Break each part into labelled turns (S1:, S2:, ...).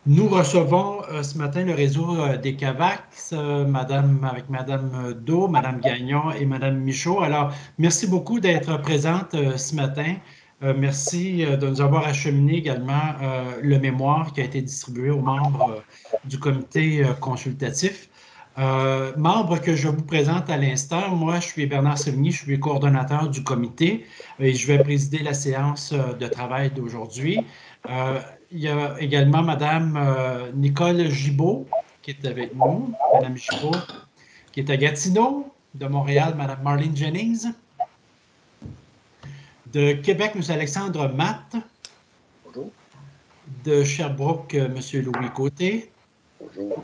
S1: Nous recevons ce matin le réseau des CAVAX, avec Madame Do, Madame Gagnon et Madame Michaud. Alors, merci beaucoup d'être présente ce matin. Merci de nous avoir acheminé également le mémoire qui a été distribué aux membres du comité consultatif. Membre que je vous présente à l'instant, moi je suis Bernard Sévigny, je suis coordonnateur du comité et je vais présider la séance de travail d'aujourd'hui. Euh, il y a également Madame Nicole Gibault qui est avec nous. Madame Gibault qui est à Gatineau. De Montréal, Madame Marlene Jennings. De Québec, M. Alexandre Matt.
S2: Bonjour.
S1: De Sherbrooke, M. Louis Côté.
S2: Bonjour.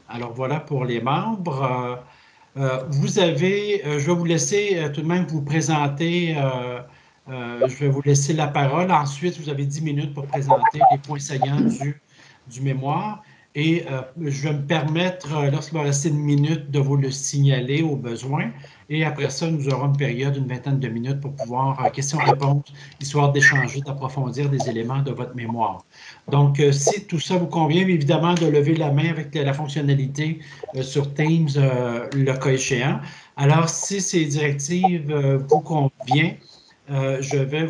S1: Alors voilà pour les membres. Je vais vous laisser tout de même vous présenter. Je vais vous laisser la parole. Ensuite, vous avez 10 minutes pour présenter les points saillants du mémoire. Et je vais me permettre, lorsqu'il va rester une minute, de vous le signaler au besoin. Et après ça, nous aurons une période d'une vingtaine de minutes pour pouvoir questions-réponses, histoire d'échanger, d'approfondir des éléments de votre mémoire. Donc, si tout ça vous convient, évidemment, de lever la main avec la fonctionnalité sur Teams, le cas échéant. Alors, si ces directives vous conviennent, je vais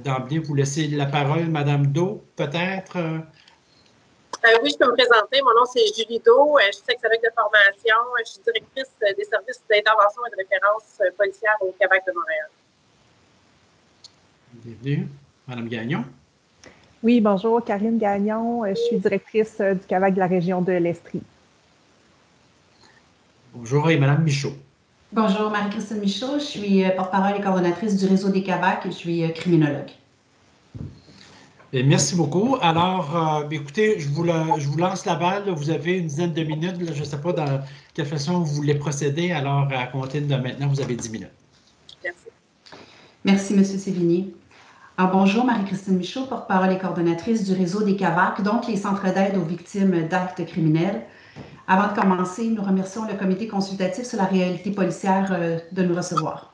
S1: d'emblée vous laisser la parole, Madame Do, peut-être.
S3: Oui, je peux me présenter. Mon nom, c'est Julie Do. Je suis sexologue de formation. Je suis directrice des services d'intervention et de référence policière au CAVAC de Montréal.
S1: Bienvenue. Madame Gagnon.
S4: Oui, bonjour, Karine Gagnon. Je suis directrice du CAVAC de la région de l'Estrie.
S1: Bonjour, et Madame Michaud.
S5: Bonjour, Marie-Christine Michaud. Je suis porte-parole et coordonnatrice du réseau des CAVAC et je suis criminologue.
S1: Et merci beaucoup. Alors, écoutez, je vous lance la balle. Vous avez une dizaine de minutes. Là, je ne sais pas dans quelle façon vous voulez procéder. Alors, à compter de maintenant, vous avez 10 minutes.
S3: Merci.
S5: Merci, M. Sévigny. Alors, bonjour, Marie-Christine Michaud, porte-parole et coordonnatrice du réseau des CAVAC, donc les centres d'aide aux victimes d'actes criminels. Avant de commencer, nous remercions le comité consultatif sur la réalité policière de nous recevoir.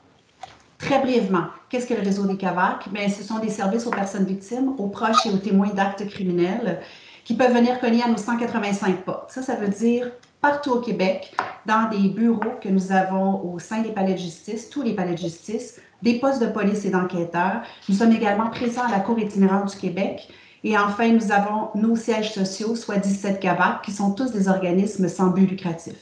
S5: Très brièvement, qu'est-ce que le réseau des CAVAC? Bien, ce sont des services aux personnes victimes, aux proches et aux témoins d'actes criminels qui peuvent venir cogner à nos 185 portes. Ça veut dire partout au Québec, dans des bureaux que nous avons au sein des palais de justice, tous les palais de justice, des postes de police et d'enquêteurs. Nous sommes également présents à la Cour itinérante du Québec. Et enfin, nous avons nos sièges sociaux, soit 17 CAVAC, qui sont tous des organismes sans but lucratif.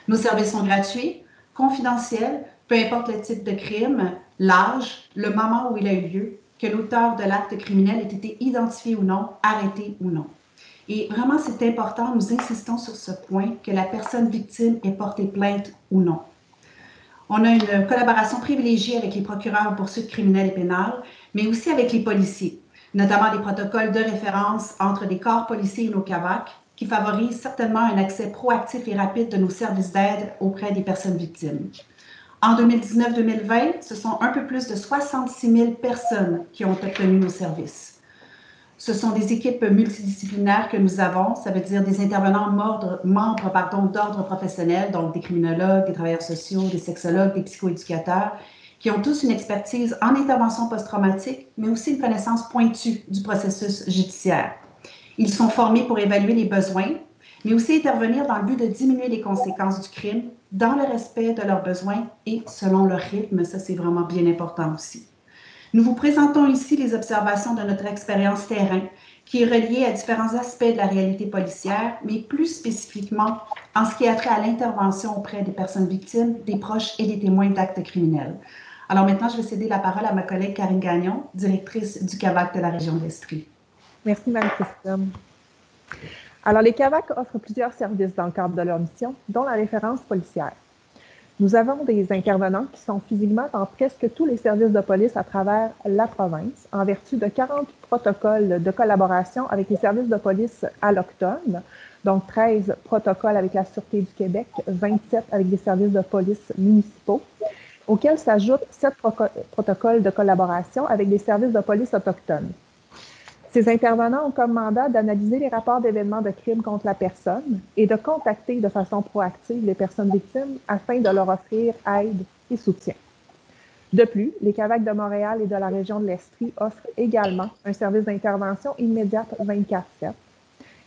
S5: Nos services sont gratuits, confidentiels, peu importe le type de crime, l'âge, le moment où il a eu lieu, que l'auteur de l'acte criminel ait été identifié ou non, arrêté ou non. Et vraiment, c'est important, nous insistons sur ce point, que la personne victime ait porté plainte ou non. On a une collaboration privilégiée avec les procureurs en poursuites criminelles et pénales, mais aussi avec les policiers, notamment des protocoles de référence entre les corps policiers et nos CAVAC, qui favorisent certainement un accès proactif et rapide de nos services d'aide auprès des personnes victimes. En 2019-2020, ce sont un peu plus de 66 000 personnes qui ont obtenu nos services. Ce sont des équipes multidisciplinaires que nous avons, ça veut dire des intervenants membres d'ordre professionnel, donc des criminologues, des travailleurs sociaux, des sexologues, des psychoéducateurs, qui ont tous une expertise en intervention post-traumatique, mais aussi une connaissance pointue du processus judiciaire. Ils sont formés pour évaluer les besoins, mais aussi intervenir dans le but de diminuer les conséquences du crime dans le respect de leurs besoins et selon leur rythme. Ça, c'est vraiment bien important aussi. Nous vous présentons ici les observations de notre expérience terrain qui est reliée à différents aspects de la réalité policière, mais plus spécifiquement en ce qui a trait à l'intervention auprès des personnes victimes, des proches et des témoins d'actes criminels. Alors maintenant, je vais céder la parole à ma collègue Karine Gagnon, directrice du CAVAC de la région de l'Estrie.
S4: Merci, Marie-Christine. Alors, les CAVAC offrent plusieurs services dans le cadre de leur mission, dont la référence policière. Nous avons des intervenants qui sont physiquement dans presque tous les services de police à travers la province, en vertu de 40 protocoles de collaboration avec les services de police allochtones, donc 13 protocoles avec la Sûreté du Québec, 27 avec des services de police municipaux, auxquels s'ajoutent 7 protocoles de collaboration avec des services de police autochtones. Ces intervenants ont comme mandat d'analyser les rapports d'événements de crimes contre la personne et de contacter de façon proactive les personnes victimes afin de leur offrir aide et soutien. De plus, les CAVAC de Montréal et de la région de l'Estrie offrent également un service d'intervention immédiate 24/7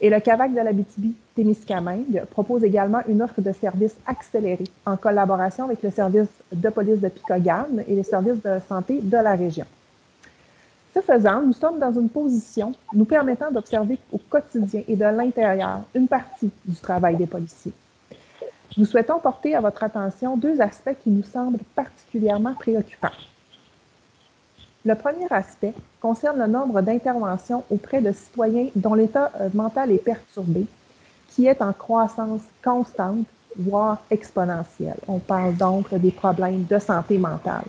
S4: Et le CAVAC de l'Abitibi-Témiscamingue propose également une offre de services accélérée en collaboration avec le service de police de Picogane et les services de santé de la région. Ce faisant, nous sommes dans une position nous permettant d'observer au quotidien et de l'intérieur une partie du travail des policiers. Nous souhaitons porter à votre attention deux aspects qui nous semblent particulièrement préoccupants. Le premier aspect concerne le nombre d'interventions auprès de citoyens dont l'état mental est perturbé, qui est en croissance constante, voire exponentielle. On parle donc des problèmes de santé mentale.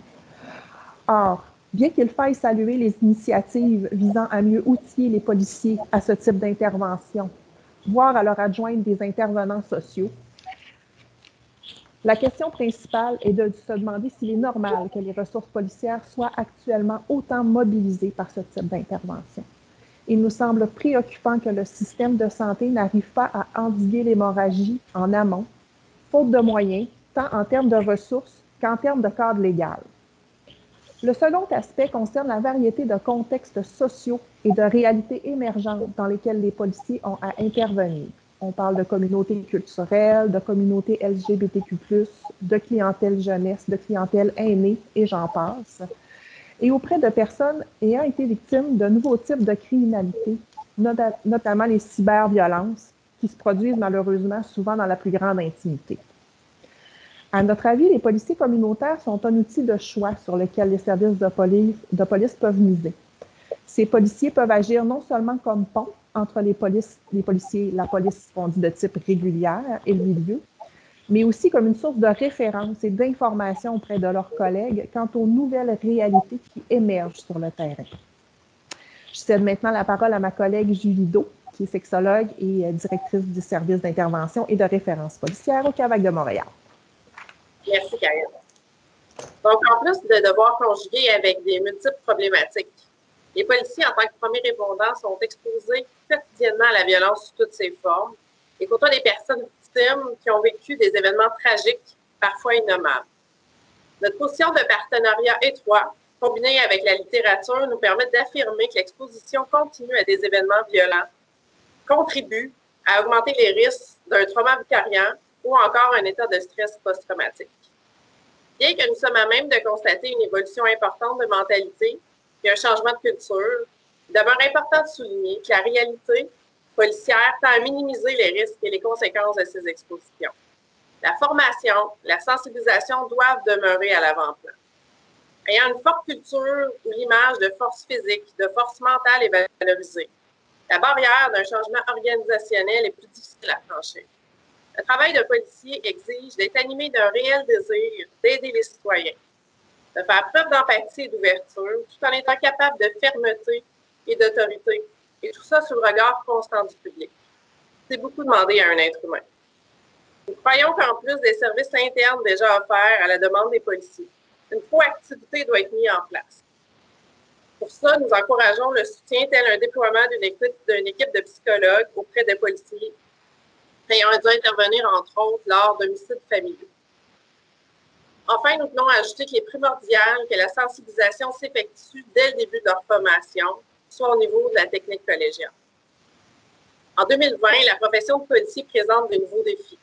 S4: Or, bien qu'il faille saluer les initiatives visant à mieux outiller les policiers à ce type d'intervention, voire à leur adjoindre des intervenants sociaux, la question principale est de se demander s'il est normal que les ressources policières soient actuellement autant mobilisées par ce type d'intervention. Il nous semble préoccupant que le système de santé n'arrive pas à endiguer l'hémorragie en amont, faute de moyens, tant en termes de ressources qu'en termes de cadre légal. Le second aspect concerne la variété de contextes sociaux et de réalités émergentes dans lesquels les policiers ont à intervenir. On parle de communautés culturelles, de communautés LGBTQ+, de clientèle jeunesse, de clientèle aînée, et j'en passe. Et auprès de personnes ayant été victimes de nouveaux types de criminalité, notamment les cyberviolences, qui se produisent malheureusement souvent dans la plus grande intimité. À notre avis, les policiers communautaires sont un outil de choix sur lequel les services de police peuvent miser. Ces policiers peuvent agir non seulement comme pont entre la police, on dit de type régulière, et le milieu, mais aussi comme une source de référence et d'information auprès de leurs collègues quant aux nouvelles réalités qui émergent sur le terrain. Je cède maintenant la parole à ma collègue Julie Do, qui est sexologue et directrice du service d'intervention et de référence policière au CAVAC de Montréal.
S3: Merci, Karine. Donc, en plus de devoir conjuguer avec des multiples problématiques, les policiers, en tant que premiers répondants, sont exposés quotidiennement à la violence sous toutes ses formes et côtoient des personnes victimes qui ont vécu des événements tragiques, parfois innommables. Notre position de partenariat étroit, combinée avec la littérature, nous permet d'affirmer que l'exposition continue à des événements violents contribue à augmenter les risques d'un trauma vicariant ou encore un état de stress post-traumatique. Bien que nous sommes à même de constater une évolution importante de mentalité et un changement de culture, il demeure important de souligner que la réalité policière tend à minimiser les risques et les conséquences de ces expositions. La formation, la sensibilisation doivent demeurer à l'avant-plan. Ayant une forte culture où l'image de force physique, de force mentale est valorisée, la barrière d'un changement organisationnel est plus difficile à franchir. Le travail de policier exige d'être animé d'un réel désir d'aider les citoyens, de faire preuve d'empathie et d'ouverture, tout en étant capable de fermeté et d'autorité, et tout ça sous le regard constant du public. C'est beaucoup demandé à un être humain. Nous croyons qu'en plus des services internes déjà offerts à la demande des policiers, une proactivité doit être mise en place. Pour ça, nous encourageons le soutien tel un déploiement d'une équipe de psychologues auprès des policiers ayant dû intervenir, entre autres, lors d'homicides familiaux. Enfin, nous tenons à ajouter qu'il est primordial que la sensibilisation s'effectue dès le début de leur formation, soit au niveau de la technique collégiale. En 2020, la profession de policier présente de nouveaux défis,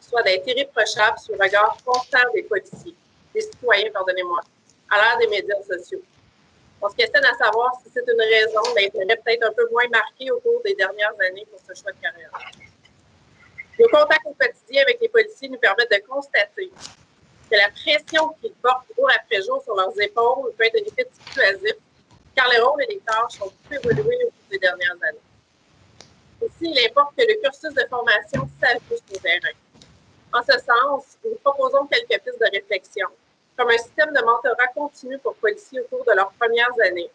S3: soit d'être irréprochable sous le regard constant des policiers, des citoyens, pardonnez-moi, à l'ère des médias sociaux. On se questionne à savoir si c'est une raison d'intérêt peut-être un peu moins marqué au cours des dernières années pour ce choix de carrière. Nos contacts au quotidien avec les policiers nous permettent de constater que la pression qu'ils portent jour après jour sur leurs épaules peut être un effet dissuasif, car les rôles et les tâches ont beaucoup évolué au cours des dernières années. Aussi, il importe que le cursus de formation s'ajuste au terrain. En ce sens, nous proposons quelques pistes de réflexion, comme un système de mentorat continu pour policiers au cours de leurs premières années,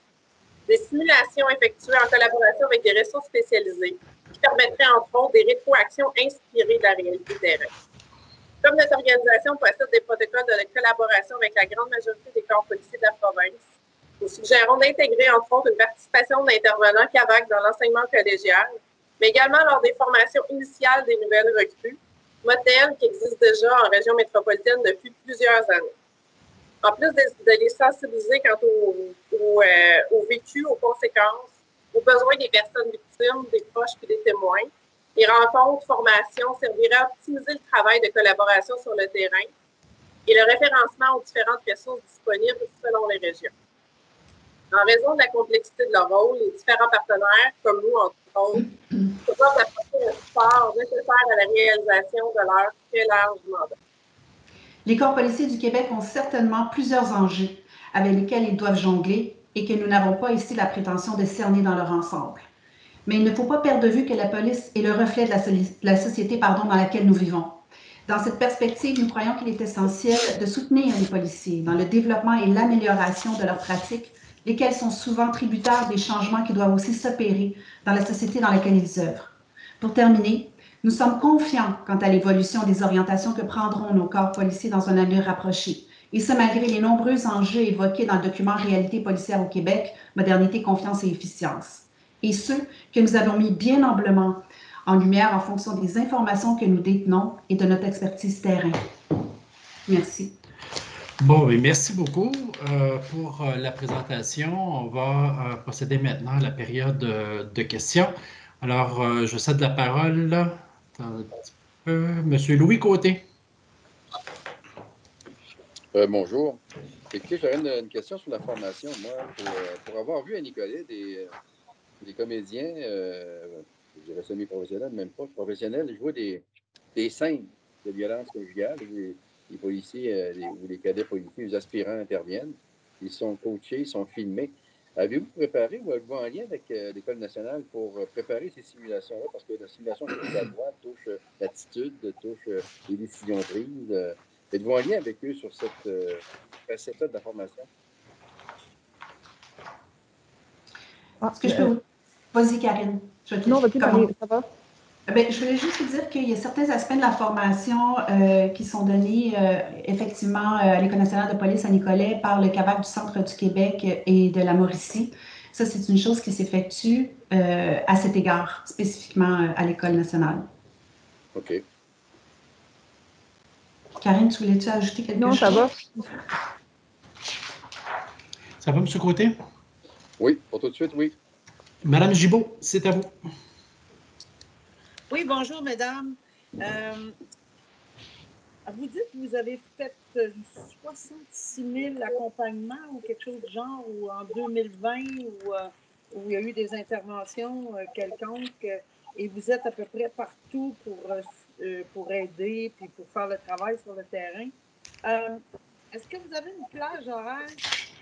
S3: des simulations effectuées en collaboration avec des ressources spécialisées qui permettraient, entre autres, des rétroactions inspirées de la réalité terrain. Comme notre organisation possède des protocoles de collaboration avec la grande majorité des corps policiers de la province, nous suggérons d'intégrer, entre autres, une participation d'intervenants CAVAC dans l'enseignement collégial, mais également lors des formations initiales des nouvelles recrues, modèle qui existe déjà en région métropolitaine depuis plusieurs années. En plus de les sensibiliser quant au vécu, aux conséquences, aux besoins des personnes victimes, des proches et des témoins, Les rencontres, formations serviraient à optimiser le travail de collaboration sur le terrain et le référencement aux différentes ressources disponibles selon les régions. En raison de la complexité de leur rôle, les différents partenaires, comme nous entre autres, doivent apporter un support nécessaire à la réalisation de leur très large mandat.
S5: Les corps policiers du Québec ont certainement plusieurs enjeux avec lesquels ils doivent jongler et que nous n'avons pas ici la prétention de cerner dans leur ensemble. Mais il ne faut pas perdre de vue que la police est le reflet de la société dans laquelle nous vivons. Dans cette perspective, nous croyons qu'il est essentiel de soutenir les policiers dans le développement et l'amélioration de leurs pratiques, lesquelles sont souvent tributaires des changements qui doivent aussi s'opérer dans la société dans laquelle ils œuvrent. Pour terminer, nous sommes confiants quant à l'évolution des orientations que prendront nos corps policiers dans un avenir rapproché, et ce malgré les nombreux enjeux évoqués dans le document Réalité policière au Québec, modernité, confiance et efficience, et ceux que nous avons mis bien humblement en lumière en fonction des informations que nous détenons et de notre expertise terrain. Merci.
S1: Bon, et merci beaucoup pour la présentation. On va procéder maintenant à la période de questions. Alors, je cède la parole à Monsieur Louis Côté.
S2: Bonjour. Écoutez, j'aurais une question sur la formation. Moi, pour avoir vu à Nicolet des comédiens, je dirais semi-professionnels, même pas professionnels, jouer des scènes de violence conjugale. Les policiers ou les cadets policiers, les aspirants interviennent. Ils sont coachés, ils sont filmés. Avez-vous préparé ou êtes-vous en lien avec l'École nationale pour préparer ces simulations-là? Parce que la simulation touche la droite, touche l'attitude, touche les décisions prises. Êtes-vous en lien avec eux sur cette facette-là de la formation?
S5: Est-ce que je peux vous... Vas-y, Karine.
S4: Non, vas-y, Marie, ça va?
S5: Bien, je voulais juste vous dire qu'il y a certains aspects de la formation qui sont donnés effectivement à l'École nationale de police à Nicolet par le CAVAC du Centre du Québec et de la Mauricie. Ça, c'est une chose qui s'effectue à cet égard, spécifiquement à l'École nationale.
S2: OK.
S5: Karine, tu voulais-tu ajouter quelque chose?
S4: Non, ça va.
S1: Ça va, M. Côté?
S2: Oui, pour tout de suite, oui.
S1: Madame Gibault, c'est à vous.
S6: Oui, bonjour, mesdames. Vous dites que vous avez fait 66 000 accompagnements ou quelque chose du genre, ou en 2020, où il y a eu des interventions quelconques, et vous êtes à peu près partout pour aider puis pour faire le travail sur le terrain. Est-ce que vous avez une plage horaire?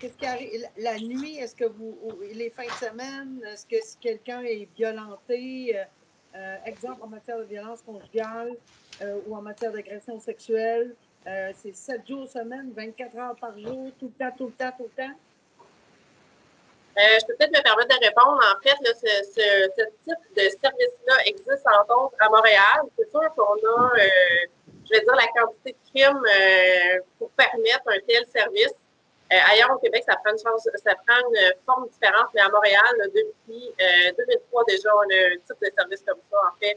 S6: Qu'est-ce qui arrive la nuit? Est-ce que les fins de semaine, est-ce que si quelqu'un est violenté, exemple en matière de violence conjugale ou en matière d'agression sexuelle, c'est 7 jours semaine, 24 heures par jour, tout le temps?
S3: Je peux peut-être me permettre de répondre. En fait, là, ce type de service-là existe entre autres à Montréal. C'est sûr qu'on a, je vais dire, la quantité de crimes pour permettre un tel service. Ailleurs au Québec, ça prend une forme différente, mais à Montréal, là, depuis 2003 déjà, on a un type de service comme ça. En fait,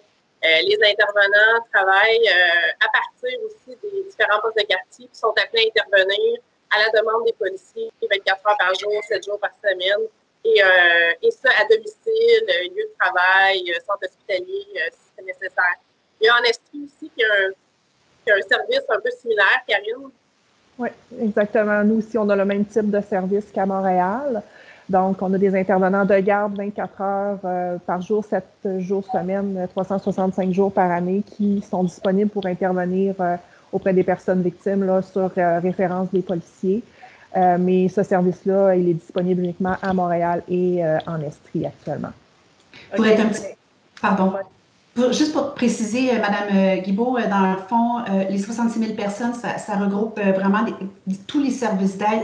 S3: les intervenants travaillent à partir aussi des différents postes de quartier qui sont appelés à intervenir à la demande des policiers, 24 heures par jour, 7 jours par semaine, et ça à domicile, lieu de travail, centre hospitalier, si c'est nécessaire. Il y a en Estrie aussi qui a un service un peu similaire, Karine.
S4: Oui, exactement. Nous aussi, on a le même type de service qu'à Montréal. Donc, on a des intervenants de garde 24 heures par jour, 7 jours semaine, 365 jours par année qui sont disponibles pour intervenir auprès des personnes victimes là, sur référence des policiers. Mais ce service-là, il est disponible uniquement à Montréal et en Estrie actuellement.
S5: Pour être un petit... Pardon. Juste pour préciser, Mme Guibault, dans le fond, les 66 000 personnes, ça regroupe vraiment tous les services d'aide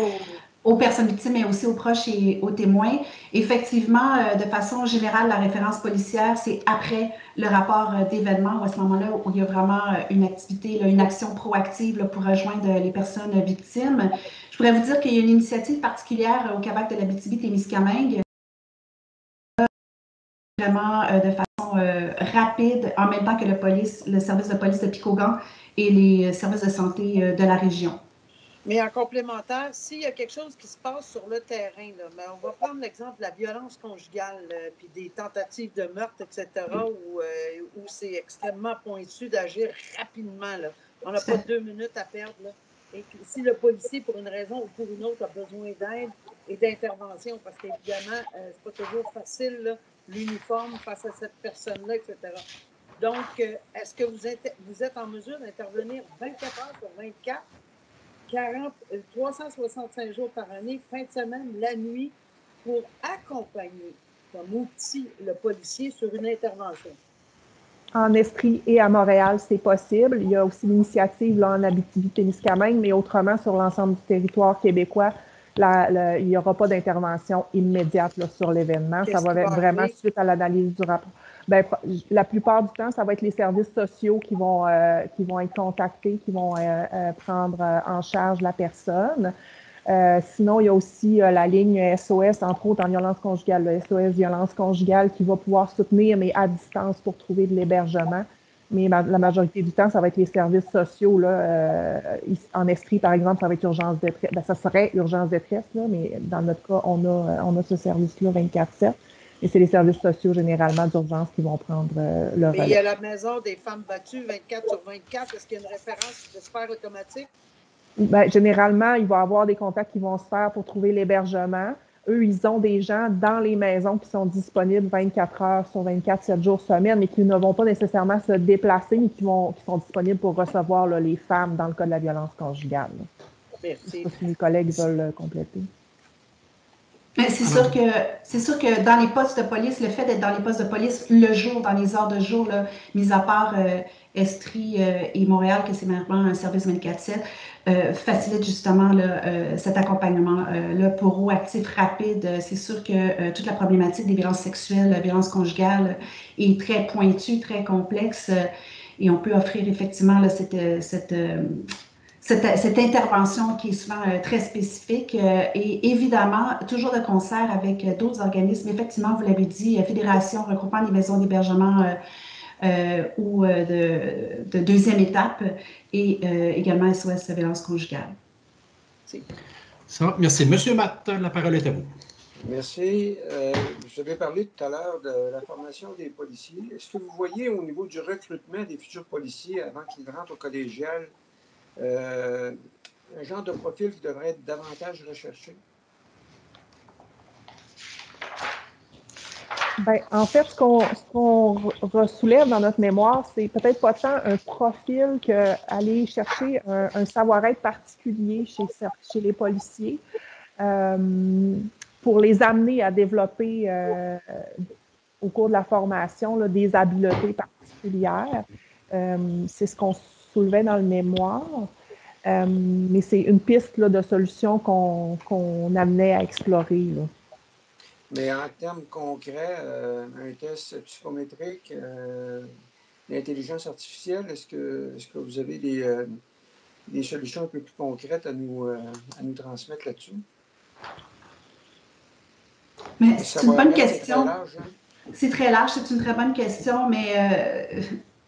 S5: aux personnes victimes, mais aussi aux proches et aux témoins. Effectivement, de façon générale, la référence policière, c'est après le rapport d'événement, ou à ce moment-là où il y a vraiment une activité, là, une action proactive là, pour rejoindre les personnes victimes. Je pourrais vous dire qu'il y a une initiative particulière au CAVAC de l'Abitibi-Témiscamingue, vraiment de façon rapide, en même temps que le service de police de Picogan et les services de santé de la région.
S6: Mais en complémentaire, s'il y a quelque chose qui se passe sur le terrain, là, mais on va prendre l'exemple de la violence conjugale, puis des tentatives de meurtre, etc., où c'est extrêmement pointu d'agir rapidement. Là. On n'a pas 2 minutes à perdre. Là. Et si le policier, pour une raison ou pour une autre, a besoin d'aide et d'intervention, parce qu'évidemment, c'est pas toujours facile, l'uniforme face à cette personne-là, etc. Donc, est-ce que vous êtes en mesure d'intervenir 24 heures sur 24, 365 jours par année, fin de semaine, la nuit, pour accompagner comme outil le policier sur une intervention?
S4: En Estrie et à Montréal, c'est possible. Il y a aussi l'initiative là, en Abitibi-Témiscamingue, mais autrement, sur l'ensemble du territoire québécois, il n'y aura pas d'intervention immédiate là, sur l'événement. Ça va être vraiment suite à l'analyse du rapport. Ben, la plupart du temps, ça va être les services sociaux qui vont être contactés, qui vont prendre en charge la personne. Sinon, il y a aussi la ligne SOS, entre autres en violence conjugale, le SOS violence conjugale, qui va pouvoir soutenir, mais à distance pour trouver de l'hébergement. Mais la majorité du temps, ça va être les services sociaux. Là, en Estrie, par exemple, ça va être urgence détresse. Ben, ça serait urgence détresse, là, mais dans notre cas, on a ce service-là 24/7. Et c'est les services sociaux, généralement, d'urgence qui vont prendre le relais.
S6: Mais il y a la maison des femmes battues 24 sur 24. Est-ce qu'il y a une référence de sphère automatique?
S4: Ben, généralement, il va y avoir des contacts qui vont se faire pour trouver l'hébergement. Eux, ils ont des gens dans les maisons qui sont disponibles 24 heures sur 24, 7 jours semaine, mais qui ne vont pas nécessairement se déplacer, mais qui sont disponibles pour recevoir là, les femmes dans le cas de la violence conjugale.
S6: Merci.
S4: Si mes collègues veulent compléter.
S5: C'est sûr que dans les postes de police, le fait d'être dans les postes de police le jour, dans les heures de jour, là, mis à part Estrie et Montréal, que c'est maintenant un service 24/7, facilite justement là, cet accompagnement-là proactif, rapide. C'est sûr que toute la problématique des violences sexuelles, la violence conjugale est très pointue, très complexe, et on peut offrir effectivement là, cette intervention qui est souvent très spécifique et évidemment toujours de concert avec d'autres organismes. Effectivement, vous l'avez dit, Fédération, regroupement des maisons d'hébergement ou de deuxième étape et également SOS violence conjugale.
S1: Ça, merci. Monsieur Matt, la parole est à vous.
S7: Merci. Je vais parler tout à l'heure de la formation des policiers. Est-ce que vous voyez au niveau du recrutement des futurs policiers avant qu'ils rentrent au collégial un genre de profil qui devrait être davantage recherché?
S4: Bien, en fait, ce qu'on soulève dans notre mémoire, c'est peut-être pas tant un profil qu'aller chercher un savoir-être particulier chez les policiers pour les amener à développer au cours de la formation là, des habiletés particulières. C'est ce qu'on soulevait dans le mémoire. Mais c'est une piste là, de solution qu'on amenait à explorer. Là.
S7: Mais en termes concrets, un test psychométrique, l'intelligence artificielle, est-ce que vous avez des solutions un peu plus concrètes à nous transmettre là-dessus?
S5: Mais c'est une bonne question.
S7: C'est
S5: très large, c'est une très bonne question, mais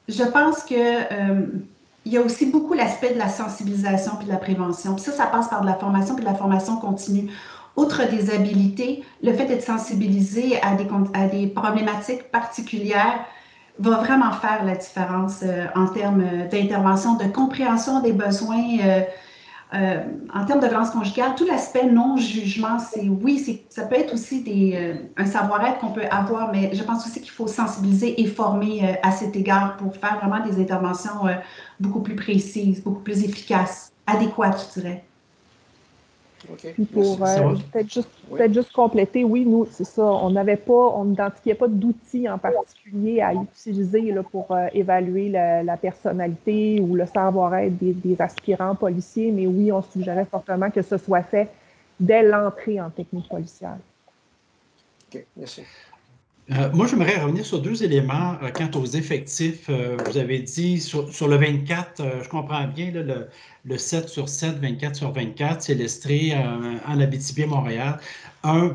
S5: je pense que il y a aussi beaucoup l'aspect de la sensibilisation puis de la prévention. Puis ça passe par de la formation puis de la formation continue. Outre des habilités, le fait d'être sensibilisé à des problématiques particulières va vraiment faire la différence en termes d'intervention, de compréhension des besoins. En termes de violence conjugale, tout l'aspect non-jugement, ça peut être aussi un savoir-être qu'on peut avoir, mais je pense aussi qu'il faut sensibiliser et former à cet égard pour faire vraiment des interventions beaucoup plus précises, beaucoup plus efficaces, adéquates, je dirais.
S7: Okay.
S4: Puis pour peut-être juste compléter, oui, nous, c'est ça, on n'identifiait pas d'outils en particulier à utiliser là, pour évaluer la personnalité ou le savoir-être des aspirants policiers, mais oui, on suggérait fortement que ce soit fait dès l'entrée en technique policière.
S7: OK, merci.
S1: Moi, j'aimerais revenir sur deux éléments quant aux effectifs. Vous avez dit sur le 24, je comprends bien, là, le 7 sur 7, 24 sur 24, c'est l'Estrie en Abitibi, Montréal.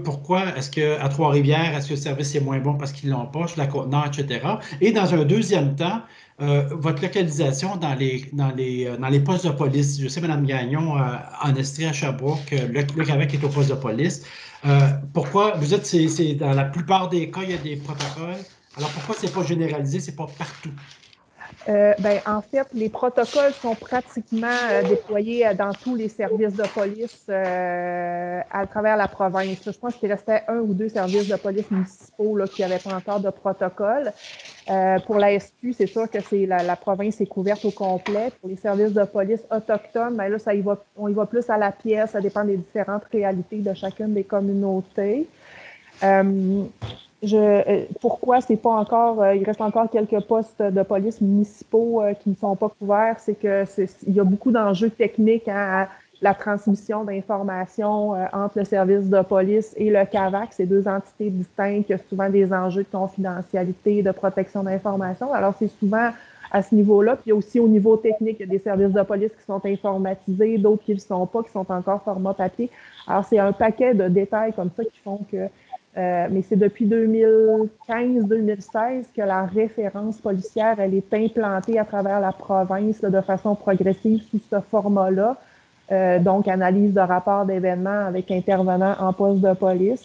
S1: Pourquoi est-ce qu'à Trois-Rivières, est-ce que le service est moins bon parce qu'ils ne l'ont pas, sur la Côte-Nord, etc. Et dans un deuxième temps, votre localisation dans les postes de police. Je sais, Mme Gagnon, en Estrie, à Sherbrooke, le Québec est au poste de police. Pourquoi, vous êtes, c'est dans la plupart des cas, il y a des protocoles. Alors, pourquoi c'est pas généralisé, c'est pas partout?
S4: En fait, les protocoles sont pratiquement déployés dans tous les services de police à travers la province. Je pense qu'il restait 1 ou 2 services de police municipaux là, qui n'avaient pas encore de protocole. Pour la SQ, c'est sûr que la province est couverte au complet. Pour les services de police autochtones, ben là, on y va plus à la pièce. Ça dépend des différentes réalités de chacune des communautés. Pourquoi c'est pas encore, il reste encore quelques postes de police municipaux qui ne sont pas couverts, c'est que il y a beaucoup d'enjeux techniques à la transmission d'informations entre le service de police et le CAVAC. C'est 2 entités distinctes, il y a souvent des enjeux de confidentialité, de protection d'informations. Alors, c'est souvent à ce niveau-là. Puis, il y a aussi au niveau technique, il y a des services de police qui sont informatisés, d'autres qui ne le sont pas, qui sont encore format papier. Alors, c'est un paquet de détails comme ça qui font que mais c'est depuis 2015-2016 que la référence policière, elle est implantée à travers la province là, de façon progressive sous ce format-là. Donc, analyse de rapport d'événements avec intervenants en poste de police.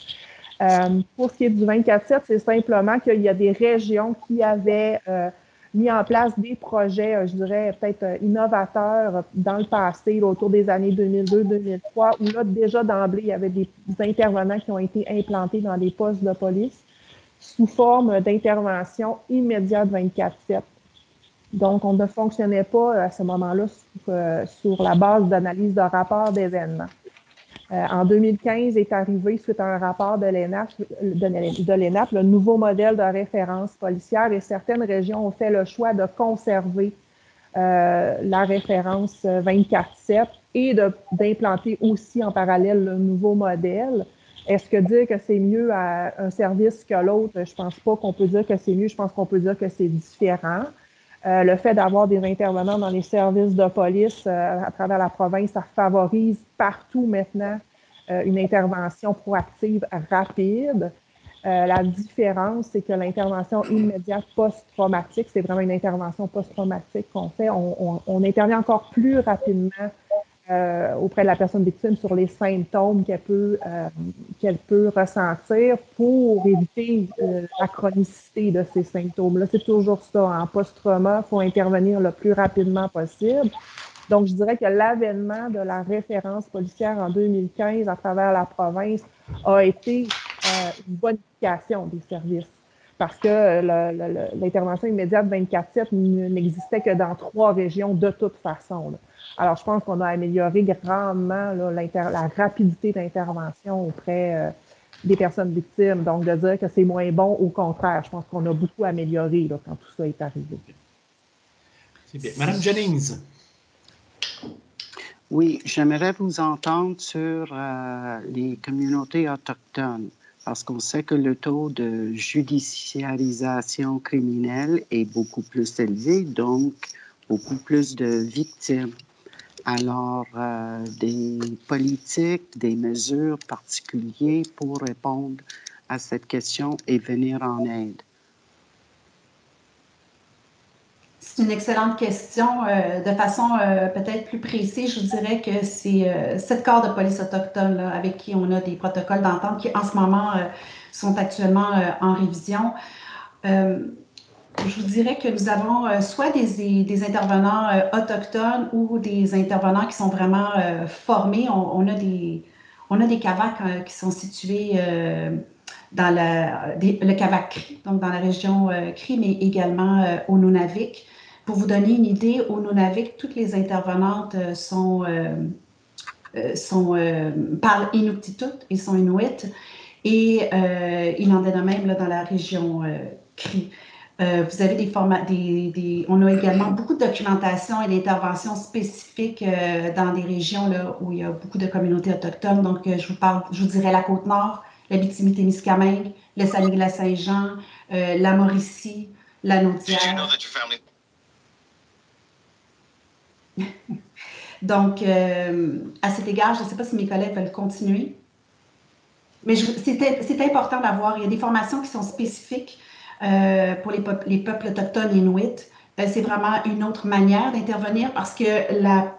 S4: Pour ce qui est du 24/7, c'est simplement qu'il y a des régions qui avaient mis en place des projets, je dirais, peut-être innovateurs dans le passé, là, autour des années 2002-2003, où là, déjà d'emblée, il y avait des intervenants qui ont été implantés dans les postes de police sous forme d'intervention immédiate 24/7. Donc, on ne fonctionnait pas à ce moment-là sur la base d'analyse de rapports d'événements. En 2015 est arrivé, suite à un rapport de l'ENAP, le nouveau modèle de référence policière et certaines régions ont fait le choix de conserver la référence 24/7 et d'implanter aussi en parallèle le nouveau modèle. Est-ce que dire que c'est mieux à un service que l'autre? Je pense pas qu'on peut dire que c'est mieux, je pense qu'on peut dire que c'est différent. Le fait d'avoir des intervenants dans les services de police à travers la province, ça favorise partout maintenant une intervention proactive rapide. La différence, c'est que l'intervention immédiate post-traumatique, c'est vraiment une intervention post-traumatique qu'on fait. On intervient encore plus rapidement auprès de la personne victime sur les symptômes qu'elle peut ressentir pour éviter la chronicité de ces symptômes-là. C'est toujours ça. En post-trauma, il faut intervenir le plus rapidement possible. Donc, je dirais que l'avènement de la référence policière en 2015 à travers la province a été une bonification des services parce que l'intervention immédiate 24/7 n'existait que dans 3 régions de toute façon. Là. Alors, je pense qu'on a amélioré grandement là, la rapidité d'intervention auprès des personnes victimes. Donc, de dire que c'est moins bon, au contraire, je pense qu'on a beaucoup amélioré là, quand tout ça est arrivé.
S1: C'est bien. Madame Jennings.
S8: Oui, j'aimerais vous entendre sur les communautés autochtones, parce qu'on sait que le taux de judiciarisation criminelle est beaucoup plus élevé, donc beaucoup plus de victimes. Alors, des politiques, des mesures particulières pour répondre à cette question et venir en aide.
S5: C'est une excellente question. De façon peut-être plus précise, je vous dirais que c'est 7 corps de police autochtones là, avec qui on a des protocoles d'entente qui, en ce moment, sont actuellement en révision. Je vous dirais que nous avons soit des intervenants autochtones ou des intervenants qui sont vraiment formés. On a des CAVAC qui sont situés dans le CAVAC CRI, donc dans la région CRI, mais également au Nunavik. Pour vous donner une idée, au Nunavik, toutes les intervenantes parlent Inuktitut et sont Inuit, et il en est de même là, dans la région CRI. Vous avez on a également beaucoup de documentation et d'interventions spécifiques dans des régions là, où il y a beaucoup de communautés autochtones. Donc, je vous dirais la Côte-Nord, l'Abitibi-Témiscamingue, le Saguenay-Lac-Saint-Jean, la Mauricie, la Naudière. Donc, à cet égard, je ne sais pas si mes collègues veulent continuer, mais c'est important d'avoir, il y a des formations qui sont spécifiques pour les peuples autochtones inuits, c'est vraiment une autre manière d'intervenir parce que la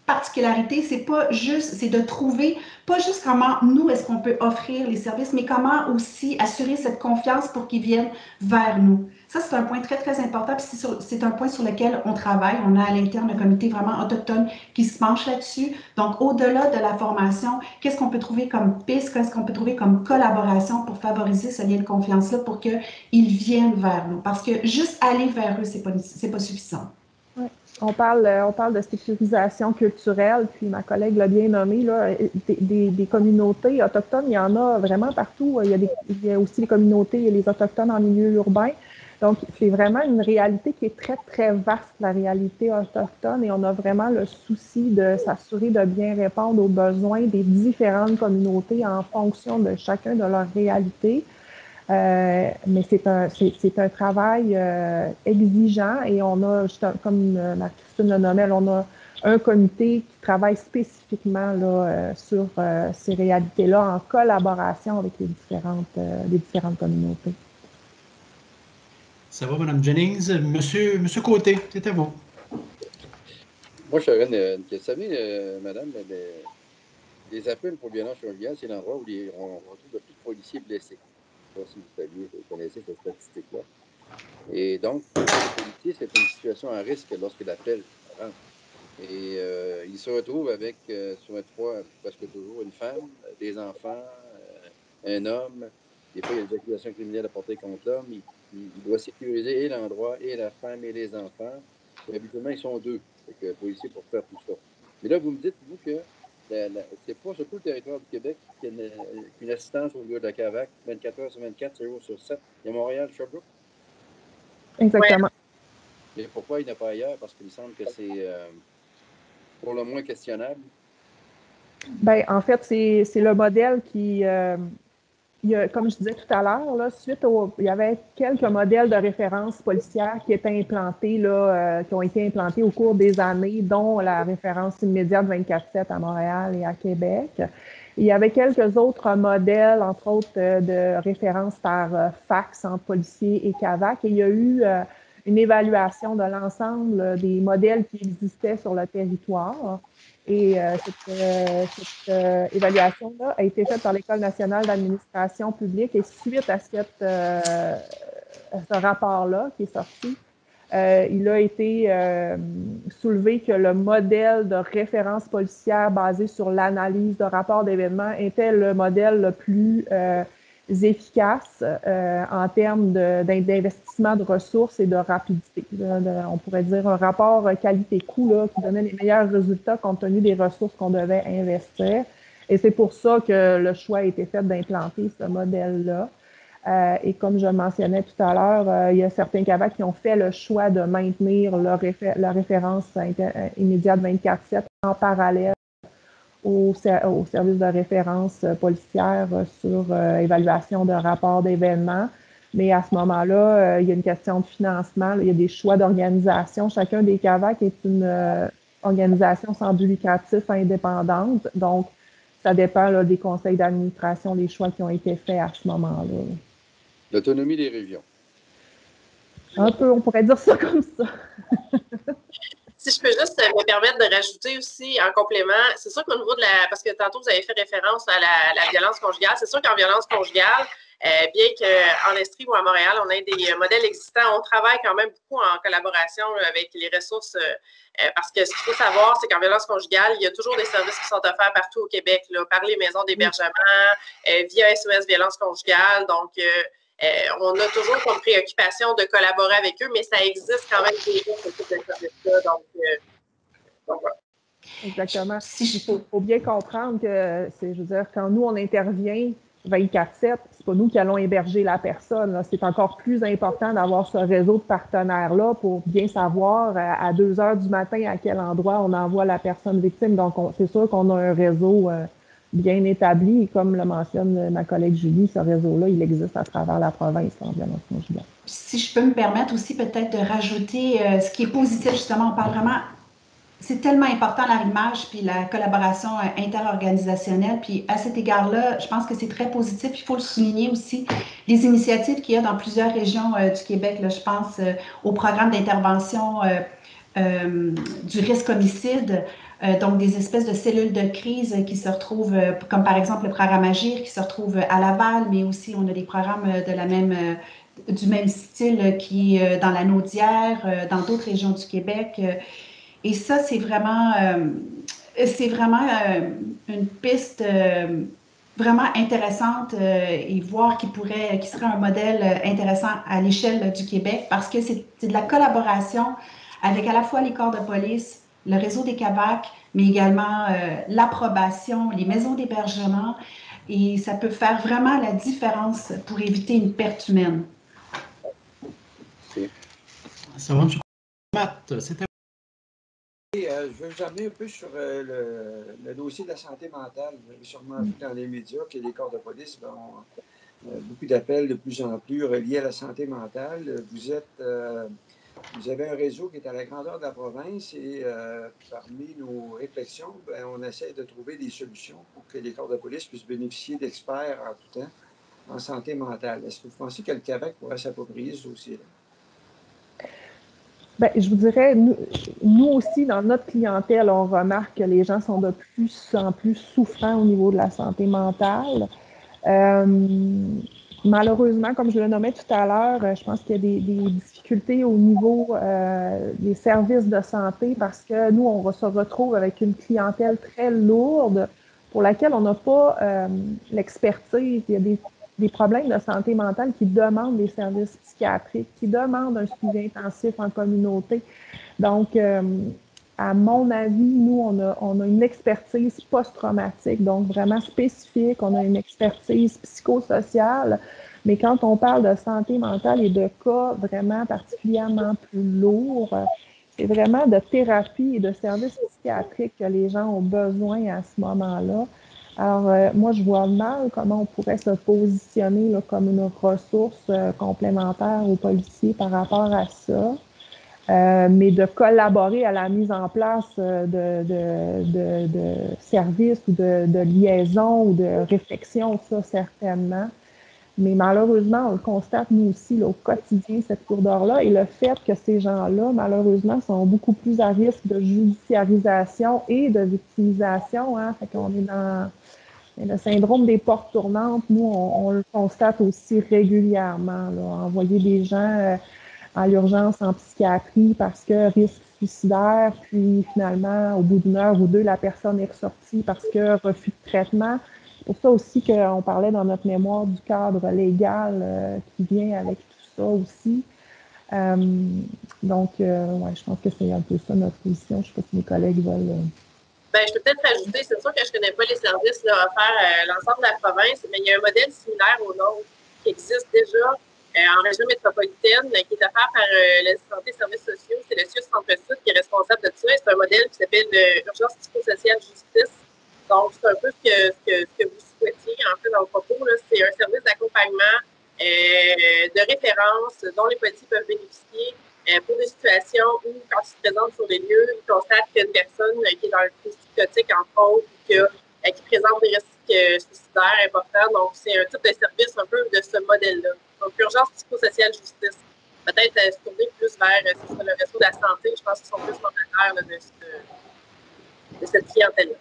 S5: particularité, c'est de trouver pas juste comment nous, est-ce qu'on peut offrir les services, mais comment aussi assurer cette confiance pour qu'ils viennent vers nous. Ça, c'est un point très, très important. Puis c'est un point sur lequel on travaille. On a à l'interne un comité vraiment autochtone qui se penche là-dessus. Donc, au-delà de la formation, qu'est-ce qu'on peut trouver comme piste, qu'est-ce qu'on peut trouver comme collaboration pour favoriser ce lien de confiance-là pour qu'ils viennent vers nous. Parce que juste aller vers eux, c'est pas suffisant.
S4: Ouais. On parle de sécurisation culturelle, puis ma collègue l'a bien nommé, là, des communautés autochtones, il y en a vraiment partout. Il y a aussi les communautés et les autochtones en milieu urbain. Donc, c'est vraiment une réalité qui est très, très vaste, la réalité autochtone, et on a vraiment le souci de s'assurer de bien répondre aux besoins des différentes communautés en fonction de chacun de leurs réalités. Mais c'est un travail exigeant et on a, comme Marie-Christine le nommait, on a un comité qui travaille spécifiquement là, sur ces réalités-là en collaboration avec les différentes communautés.
S1: Ça va, Mme Jennings? Monsieur Côté, c'est à vous.
S2: Moi, j'aurais une question. Vous savez, madame, les appels pour violence conjugale, c'est l'endroit où on retrouve le plus de policiers blessés. Je ne sais pas si vous saviez, vous connaissez cette statistique-là. Et donc, pour les policiers, c'est une situation à risque lorsque l'appel rentre. Et ils se retrouvent avec, sur une fois, presque toujours, une femme, des enfants, un homme. Des fois, il y a des accusations criminelles à porter contre l'homme. Il doit sécuriser et l'endroit, et la femme, et les enfants. Et habituellement, ils sont deux, les policiers, pour faire tout ça. Mais là, vous me dites, vous, que c'est pas sur tout le territoire du Québec qu'il y a une assistance au niveau de la CAVAC, 24 heures sur 24, 7 jours sur 7. Il y a Montréal, Sherbrooke.
S4: Exactement.
S2: Et pourquoi il n'y en a pas ailleurs? Parce qu'il me semble que c'est pour le moins questionnable.
S4: Bien, en fait, c'est le modèle qui... comme je disais tout à l'heure, il y avait quelques modèles de référence policière qui étaient implantés, qui ont été implantés au cours des années, dont la référence immédiate 24/7 à Montréal et à Québec. Il y avait quelques autres modèles, entre autres de référence par fax entre policiers et CAVAC. Et il y a eu une évaluation de l'ensemble des modèles qui existaient sur le territoire. Et cette évaluation-là a été faite par l'École nationale d'administration publique et suite à ce rapport-là qui est sorti, il a été soulevé que le modèle de référence policière basé sur l'analyse de rapports d'événements était le modèle le plus efficace en termes d'investissement de ressources et de rapidité. On pourrait dire un rapport qualité-coût qui donnait les meilleurs résultats compte tenu des ressources qu'on devait investir. Et c'est pour ça que le choix a été fait d'implanter ce modèle-là. Et comme je mentionnais tout à l'heure, il y a certains CAVAC qui ont fait le choix de maintenir la référence immédiate 24/7 en parallèle au service de référence policière sur évaluation de rapports d'événements. Mais à ce moment-là, il y a une question de financement, il y a des choix d'organisation. Chacun des CAVAC est une organisation sans but lucratif indépendante. Donc, ça dépend des conseils d'administration, les choix qui ont été faits à ce moment-là.
S2: L'autonomie des régions.
S4: Un peu, on pourrait dire ça comme ça.
S3: Si je peux juste me permettre de rajouter aussi en complément, c'est sûr qu'au niveau de parce que tantôt vous avez fait référence à la violence conjugale, c'est sûr qu'en violence conjugale, bien qu'en Estrie ou à Montréal, on ait des modèles existants, on travaille quand même beaucoup en collaboration avec les ressources parce que ce qu'il faut savoir, c'est qu'en violence conjugale, il y a toujours des services qui sont offerts partout au Québec, là, par les maisons d'hébergement, via SOS violence conjugale, donc on a toujours comme préoccupation de collaborer avec eux, mais ça existe quand même déjà ce type de service-là. Donc voilà.
S4: Exactement. Il faut bien comprendre que, je veux dire, quand nous, on intervient 24/7, c'est pas nous qui allons héberger la personne. C'est encore plus important d'avoir ce réseau de partenaires-là pour bien savoir à 2 heures du matin à quel endroit on envoie la personne victime. Donc, c'est sûr qu'on a un réseau bien établi. Et comme le mentionne ma collègue Julie, ce réseau-là, il existe à travers la province en violence conjugale.
S5: Si je peux me permettre aussi peut-être de rajouter ce qui est positif, justement, on parle vraiment c'est tellement important l'arrimage puis la collaboration interorganisationnelle. Puis à cet égard-là, je pense que c'est très positif. Il faut le souligner aussi, les initiatives qu'il y a dans plusieurs régions du Québec. Là, je pense au programme d'intervention du risque homicide, donc des espèces de cellules de crise qui se retrouvent, comme par exemple le programme Agir qui se retrouve à Laval, mais aussi on a des programmes du même style qui est dans la Naudière, dans d'autres régions du Québec. Et ça, c'est vraiment une piste vraiment intéressante et voir qui serait un modèle intéressant à l'échelle du Québec parce que c'est de la collaboration avec à la fois les corps de police, le réseau des CAVAC, mais également l'approbation, les maisons d'hébergement. Et ça peut faire vraiment la différence pour éviter une perte humaine.
S1: Ça va, M. Matt, c'était...
S7: Je vais vous amener un peu sur le dossier de la santé mentale. Vous avez sûrement vu dans les médias que les corps de police ont beaucoup d'appels de plus en plus reliés à la santé mentale. Vous avez un réseau qui est à la grandeur de la province et parmi nos réflexions, on essaie de trouver des solutions pour que les corps de police puissent bénéficier d'experts en tout temps en santé mentale. Est-ce que vous pensez que le Québec pourrait s'approprier ce dossier-là?
S4: Bien, je vous dirais, nous aussi, dans notre clientèle, on remarque que les gens sont de plus en plus souffrants au niveau de la santé mentale. Malheureusement, comme je le nommais tout à l'heure, je pense qu'il y a des difficultés au niveau des services de santé parce que nous, on se retrouve avec une clientèle très lourde pour laquelle on n'a pas l'expertise. Il y a des problèmes de santé mentale qui demandent des services psychiatriques, qui demandent un suivi intensif en communauté. Donc, à mon avis, nous, on a une expertise post-traumatique, donc vraiment spécifique. On a une expertise psychosociale. Mais quand on parle de santé mentale et de cas vraiment particulièrement plus lourds, c'est vraiment de thérapie et de services psychiatriques que les gens ont besoin à ce moment-là. Alors, moi, je vois mal comment on pourrait se positionner là, comme une ressource complémentaire aux policiers par rapport à ça. Mais de collaborer à la mise en place de services ou de liaisons ou de réflexions, ça, certainement. Mais malheureusement, on le constate, nous aussi, là, au quotidien, cette lourdeur-là, et le fait que ces gens-là, malheureusement, sont beaucoup plus à risque de judiciarisation et de victimisation. Hein. Fait qu'on est dans le syndrome des portes tournantes. Nous, on le constate aussi régulièrement. Là, envoyer des gens à l'urgence en psychiatrie parce que risque suicidaire, puis finalement, au bout d'une heure ou deux, la personne est ressortie parce que refus de traitement. C'est pour ça aussi qu'on parlait dans notre mémoire du cadre légal qui vient avec tout ça aussi. Donc, ouais, je pense que c'est un peu ça notre position. Je ne sais pas si mes collègues veulent...
S3: Ben, je peux peut-être rajouter, c'est sûr que je ne connais pas les services là, offerts à l'ensemble de la province, mais il y a un modèle similaire au nôtre qui existe déjà en région métropolitaine, qui est offert par la Santé et Services sociaux. C'est le CIUS Centre-Sud qui est responsable de ça. C'est un modèle qui s'appelle Urgence psychosociale justice. Donc, c'est un peu ce que vous souhaitiez, en fait, dans le propos. C'est un service d'accompagnement de référence dont les policiers peuvent bénéficier pour des situations où, quand ils se présentent sur les lieux, ils constatent qu'il y a une personne qui est dans le crise psychotique, entre autres, qui présente des risques suicidaires importants. Donc, c'est un type de service un peu de ce modèle-là. Donc, urgence psychosociale justice. Peut-être se tourner plus vers le réseau de la santé. Je pense qu'ils sont plus mandataires de cette clientèle-là.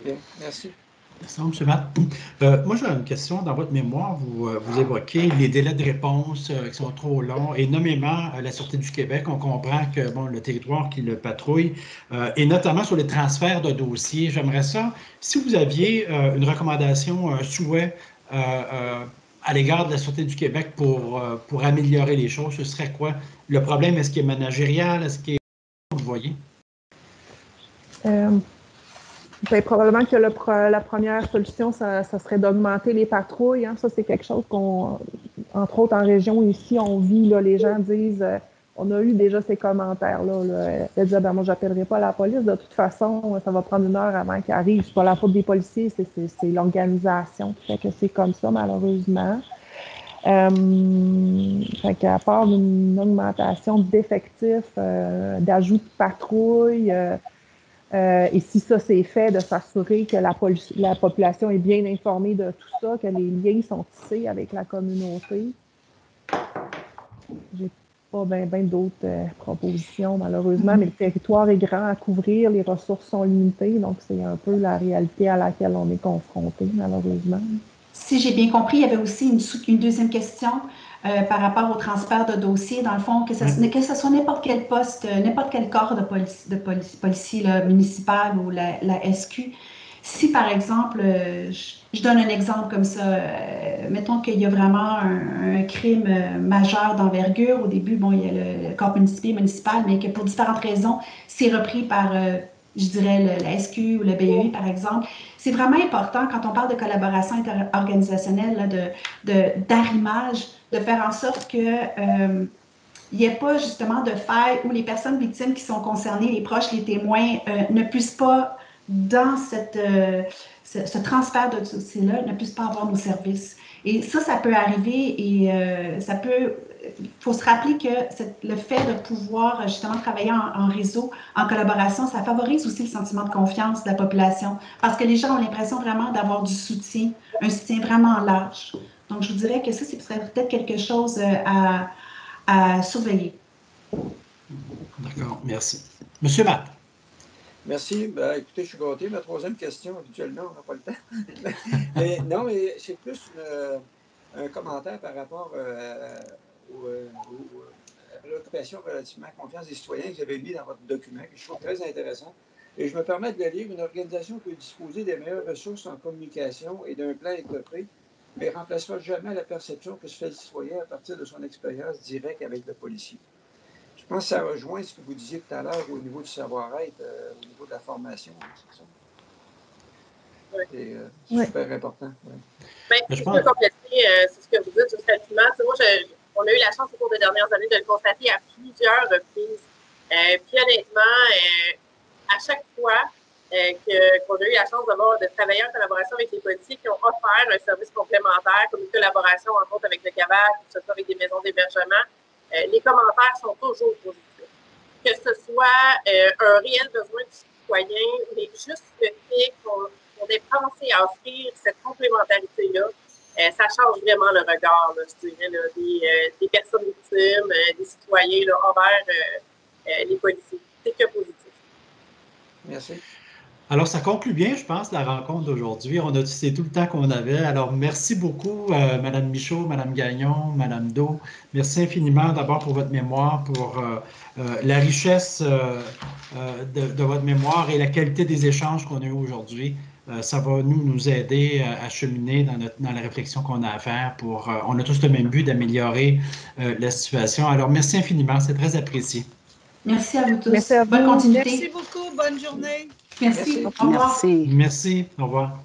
S7: Bien, merci.
S1: Merci, M. Matt. Moi, j'ai une question. Dans votre mémoire, vous évoquez les délais de réponse qui sont trop longs et nommément à la Sûreté du Québec. On comprend que le territoire qui le patrouille et notamment sur les transferts de dossiers. J'aimerais ça, si vous aviez une recommandation, un souhait à l'égard de la Sûreté du Québec pour améliorer les choses, ce serait quoi? Le problème, est-ce qu'il est managérial? Est-ce qu'il est... Vous voyez?
S4: Ben, probablement que la première solution, ça serait d'augmenter les patrouilles. Hein. Ça, c'est quelque chose qu'on, entre autres en région ici, on vit. Là, les gens disent, on a eu déjà ces commentaires-là. Ils disent, moi, j'appellerai pas la police. De toute façon, ça va prendre 1 heure avant qu'ils arrivent. C'est pas la faute des policiers, c'est l'organisation qui fait que c'est comme ça, malheureusement. Fait qu'à part une augmentation d'effectifs, d'ajout de patrouilles, et si ça c'est fait, de s'assurer que la population est bien informée de tout ça, que les liens sont tissés avec la communauté. J'ai pas bien d'autres propositions, malheureusement, mais le territoire est grand à couvrir, les ressources sont limitées, donc c'est un peu la réalité à laquelle on est confronté, malheureusement.
S5: Si j'ai bien compris, il y avait aussi une deuxième question par rapport au transfert de dossiers. Dans le fond, que ce soit n'importe quel poste, n'importe quel corps de policier municipal ou la SQ. Si, par exemple, je donne un exemple comme ça, mettons qu'il y a vraiment un crime majeur d'envergure. Au début, bon, il y a le corps municipal, mais que pour différentes raisons, c'est repris par, je dirais, la SQ ou le BEI, par exemple. C'est vraiment important, quand on parle de collaboration organisationnelle, d'arrimage, de faire en sorte que il n'y ait pas justement de faille où les personnes victimes qui sont concernées, les proches, les témoins, ne puissent pas, dans ce transfert de dossier-là, ne puissent pas avoir nos services. Et ça peut arriver et il faut se rappeler que le fait de pouvoir justement travailler en réseau, en collaboration, ça favorise aussi le sentiment de confiance de la population parce que les gens ont l'impression vraiment d'avoir du soutien, un soutien vraiment large. Donc, je vous dirais que ça, ce serait peut-être quelque chose à surveiller.
S1: D'accord, merci. Monsieur Matt.
S7: Merci. Ben, écoutez, je suis gâté. Ma troisième question, habituellement, on n'a pas le temps. Mais non, mais c'est plus un commentaire par rapport à l'occupation relativement à la confiance des citoyens que vous avez mis dans votre document, que je trouve très intéressant. Et je me permets de le lire. Une organisation peut disposer des meilleures ressources en communication et d'un plan étoffé, mais ne remplacera jamais la perception que se fait le citoyen à partir de son expérience directe avec le policier. Je pense que ça rejoint ce que vous disiez tout à l'heure au niveau du savoir-être, au niveau de la formation, c'est ça? C'est super important. Ouais.
S3: Bien, je peux compléter sur ce que vous dites, sur Fatima. Moi, on a eu la chance au cours des dernières années de le constater à plusieurs reprises. Puis honnêtement, à chaque fois qu'on a eu la chance de travailler en collaboration avec les policiers qui ont offert un service complémentaire, comme une collaboration entre autres avec le CAVAC, que ce soit avec des maisons d'hébergement, les commentaires sont toujours positifs. Que ce soit un réel besoin du citoyen, mais juste le fait qu'on ait pensé à offrir cette complémentarité-là, ça change vraiment le regard, là, je dirais, là, des personnes victimes, des citoyens là, envers les policiers. C'est que positif.
S7: Merci.
S1: Alors, ça conclut bien, je pense, la rencontre d'aujourd'hui. C'est tout le temps qu'on avait. Alors, merci beaucoup, Mme Michaud, Mme Gagnon, Mme Do. Merci infiniment d'abord pour votre mémoire, pour la richesse de votre mémoire et la qualité des échanges qu'on a eu aujourd'hui. Ça va nous aider à cheminer dans la réflexion qu'on a à faire pour... on a tous le même but d'améliorer la situation. Alors, merci infiniment, c'est très apprécié.
S5: Merci à vous tous.
S4: Merci à vous.
S5: Bonne continuité.
S6: Merci beaucoup. Bonne journée.
S5: Merci.
S8: Merci.
S1: Merci. Au revoir.